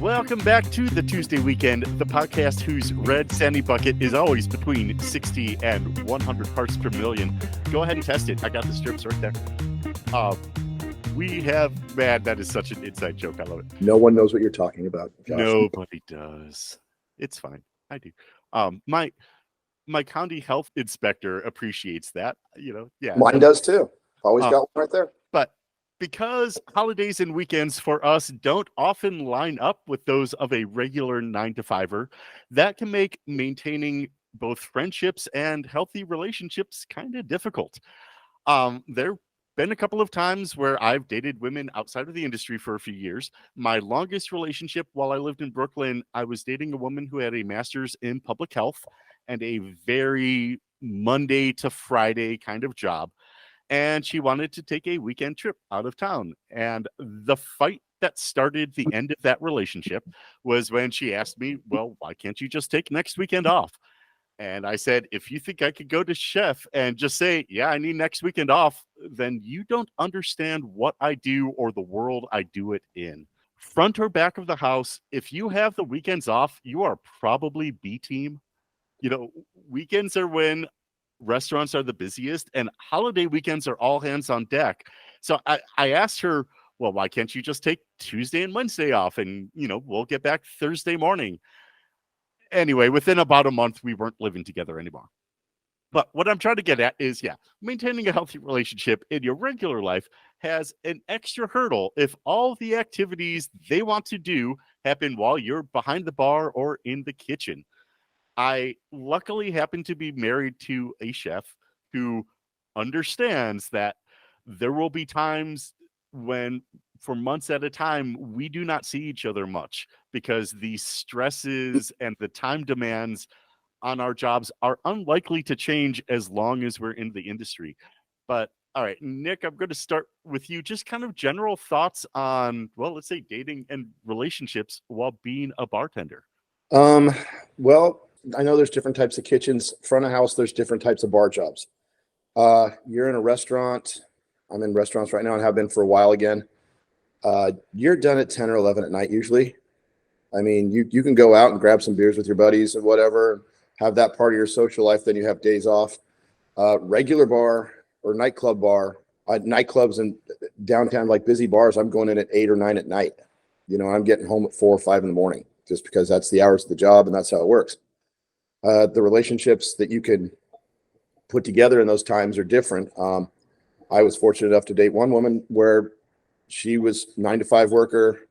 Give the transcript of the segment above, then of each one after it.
Welcome back to the Tuesday Weekend, the podcast whose red sandy bucket is always between 60 and 100 parts per million. Go ahead and test it. I got the strips right there. Man, that is such an inside joke. I love it. No one knows what you're talking about, Josh. Nobody does. It's fine. I do. My county health inspector appreciates that. Yeah. Mine does too. Always got one right there. But because holidays and weekends for us don't often line up with those of a regular 9-to-5er, that can make maintaining both friendships and healthy relationships kind of difficult. There been a couple of times where I've dated women outside of the industry for a few years. My longest relationship while I lived in Brooklyn, I was dating a woman who had a master's in public health and a very Monday to Friday kind of job. And she wanted to take a weekend trip out of town. And the fight that started the end of that relationship was when she asked me, well, why can't you just take next weekend off? And I said, if you think I could go to Chef and just say, yeah, I need next weekend off, then you don't understand what I do or the world I do it in. Front or back of the house, if you have the weekends off, you are probably B team. Weekends are when restaurants are the busiest, and holiday weekends are all hands on deck. So I asked her, well, why can't you just take Tuesday and Wednesday off and, we'll get back Thursday morning. Anyway, within about a month, we weren't living together anymore. But what I'm trying to get at is, maintaining a healthy relationship in your regular life has an extra hurdle if all the activities they want to do happen while you're behind the bar or in the kitchen. I luckily happen to be married to a chef who understands that there will be times when, for months at a time, we do not see each other much because the stresses and the time demands on our jobs are unlikely to change as long as we're in the industry. But all right, Nick, I'm going to start with you. Just kind of general thoughts on, well, let's say dating and relationships while being a bartender. Well, I know there's different types of kitchens. Front of house, there's different types of bar jobs. You're in a restaurant. I'm in restaurants right now and have been for a while again. You're done at 10 or 11 at night usually. I mean, you can go out and grab some beers with your buddies and whatever, have that part of your social life, then you have days off. Regular bar or nightclub bar, nightclubs in downtown, like busy bars, I'm going in at 8 or 9 at night. I'm getting home at 4 or 5 in the morning just because that's the hours of the job and that's how it works. The relationships that you can put together in those times are different. I was fortunate enough to date one woman where she was 9-to-5 worker,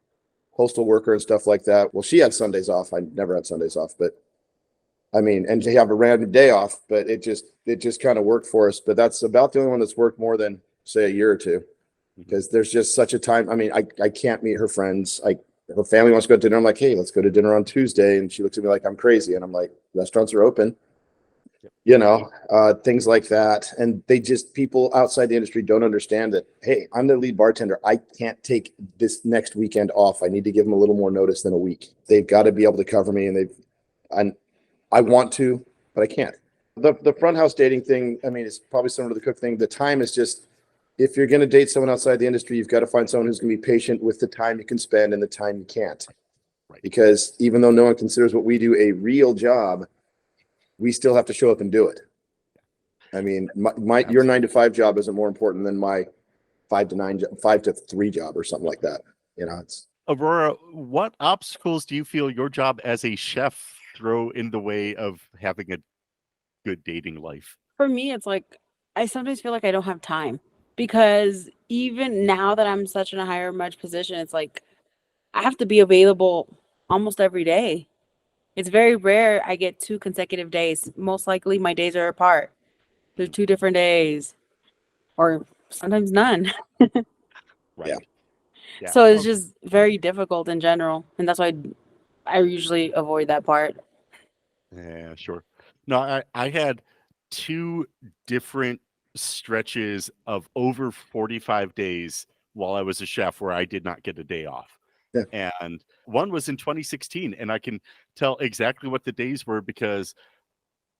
postal worker and stuff like that. Well, she had Sundays off. I never had Sundays off, but I mean, and to have a random day off, but it just kind of worked for us. But that's about the only one that's worked more than, say, a year or two, because there's just such a time. I mean, I can't meet her friends. Her family wants to go to dinner. I'm like, hey, let's go to dinner on Tuesday. And she looks at me like I'm crazy. And I'm like, restaurants are open, things like that. And people outside the industry don't understand that, hey, I'm the lead bartender. I can't take this next weekend off. I need to give them a little more notice than a week. They've got to be able to cover me. And I want to, but I can't. The front house dating thing, I mean, it's probably similar to the cook thing. The time is just, if you're going to date someone outside the industry, you've got to find someone who's going to be patient with the time you can spend and the time you can't. Right. Because even though no one considers what we do a real job, we still have to show up and do it. I mean, your 9-to-5 job isn't more important than my 5 to 3 job or something like that. It's Aurora, what obstacles do you feel your job as a chef throw in the way of having a good dating life? For me, it's like I sometimes feel like I don't have time, because even now that I'm such in a higher much position, it's like I have to be available almost every day. It's very rare I get 2 consecutive days. Most likely my days are apart. There's 2 different days, or sometimes none. Right. Yeah. So it's just very difficult in general, and that's why I usually avoid that part. Yeah, sure. No, I had 2 different stretches of over 45 days while I was a chef where I did not get a day off. Yeah. And one was in 2016, and I can tell exactly what the days were because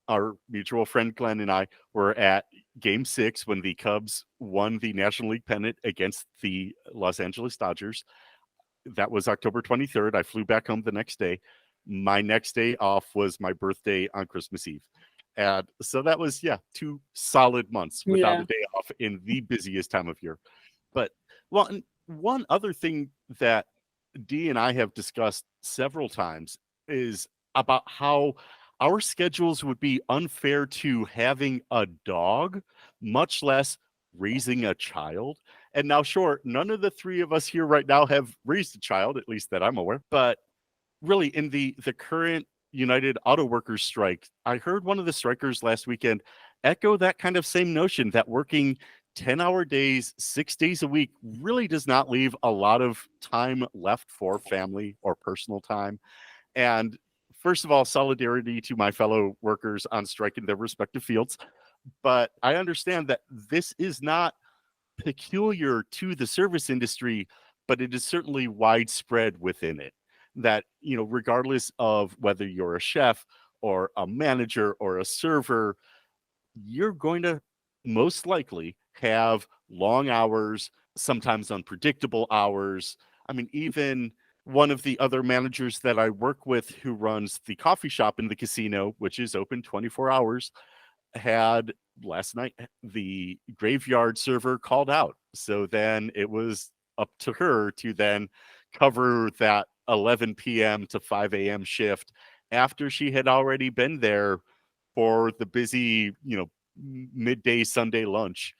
our mutual friend Glenn and I were at Game 6 when the Cubs won the National League pennant against the Los Angeles Dodgers. that was October 23rd. I flew back home the next day. My next day off was my birthday on Christmas Eve. And so that was, 2 solid months without Yeah. a day off in the busiest time of year. But, well, and one other thing that Dee and I have discussed several times is about how our schedules would be unfair to having a dog, much less raising a child. And now, sure, none of the three of us here right now have raised a child, at least that I'm aware. But really, in the current United Auto Workers strike, I heard one of the strikers last weekend echo that kind of same notion that working 10-hour days, 6 days a week really does not leave a lot of time left for family or personal time. And first of all, solidarity to my fellow workers on strike in their respective fields. But I understand that this is not peculiar to the service industry, but it is certainly widespread within it. That, regardless of whether you're a chef or a manager or a server, you're going to most likely have long hours, sometimes unpredictable hours. I mean, even one of the other managers that I work with who runs the coffee shop in the casino, which is open 24 hours, had last night the graveyard server called out. So then it was up to her to then cover that 11 p.m. to 5 a.m. shift after she had already been there for the busy, midday Sunday lunch.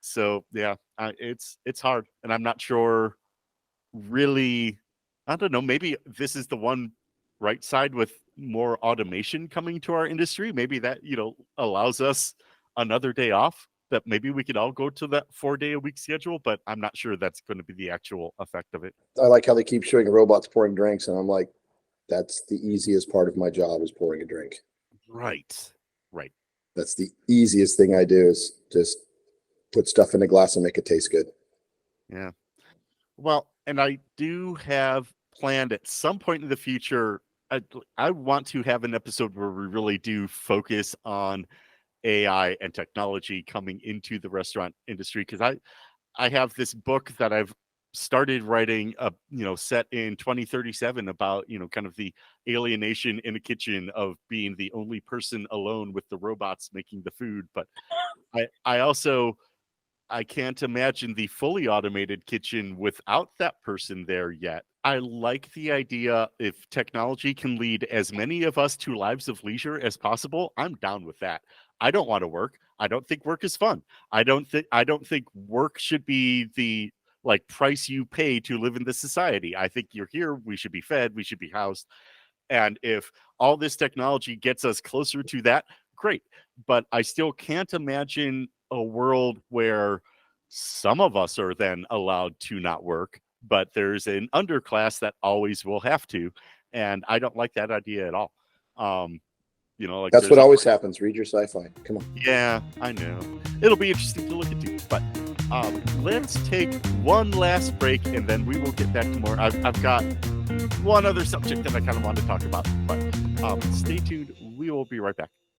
So yeah, it's hard, and I'm not sure really. I don't know. Maybe this is the one right side with more automation coming to our industry. Maybe that allows us another day off. That maybe we could all go to that 4-day-a-week schedule, but I'm not sure that's going to be the actual effect of it. I like how they keep showing robots pouring drinks, and I'm like, that's the easiest part of my job is pouring a drink. Right. That's the easiest thing I do is just put stuff in a glass and make it taste good. Yeah. Well, and I do have planned at some point in the future, I want to have an episode where we really do focus on AI and technology coming into the restaurant industry, because I have this book that I've started writing set in 2037 about kind of the alienation in a kitchen of being the only person alone with the robots making the food. But I can't imagine the fully automated kitchen without that person there yet. I like the idea if technology can lead as many of us to lives of leisure as possible. I'm down with that. I don't want to work. I don't think work is fun. I don't think work should be the price you pay to live in this society. I think you're here, we should be fed, we should be housed. And if all this technology gets us closer to that, great. But I still can't imagine a world where some of us are then allowed to not work, but there's an underclass that always will have to. And I don't like that idea at all. That's what always happens. Read your sci-fi. Come on. Yeah, I know. It'll be interesting to look into. But let's take one last break, and then we will get back to more. I've got one other subject that I kind of want to talk about, but stay tuned. We will be right back.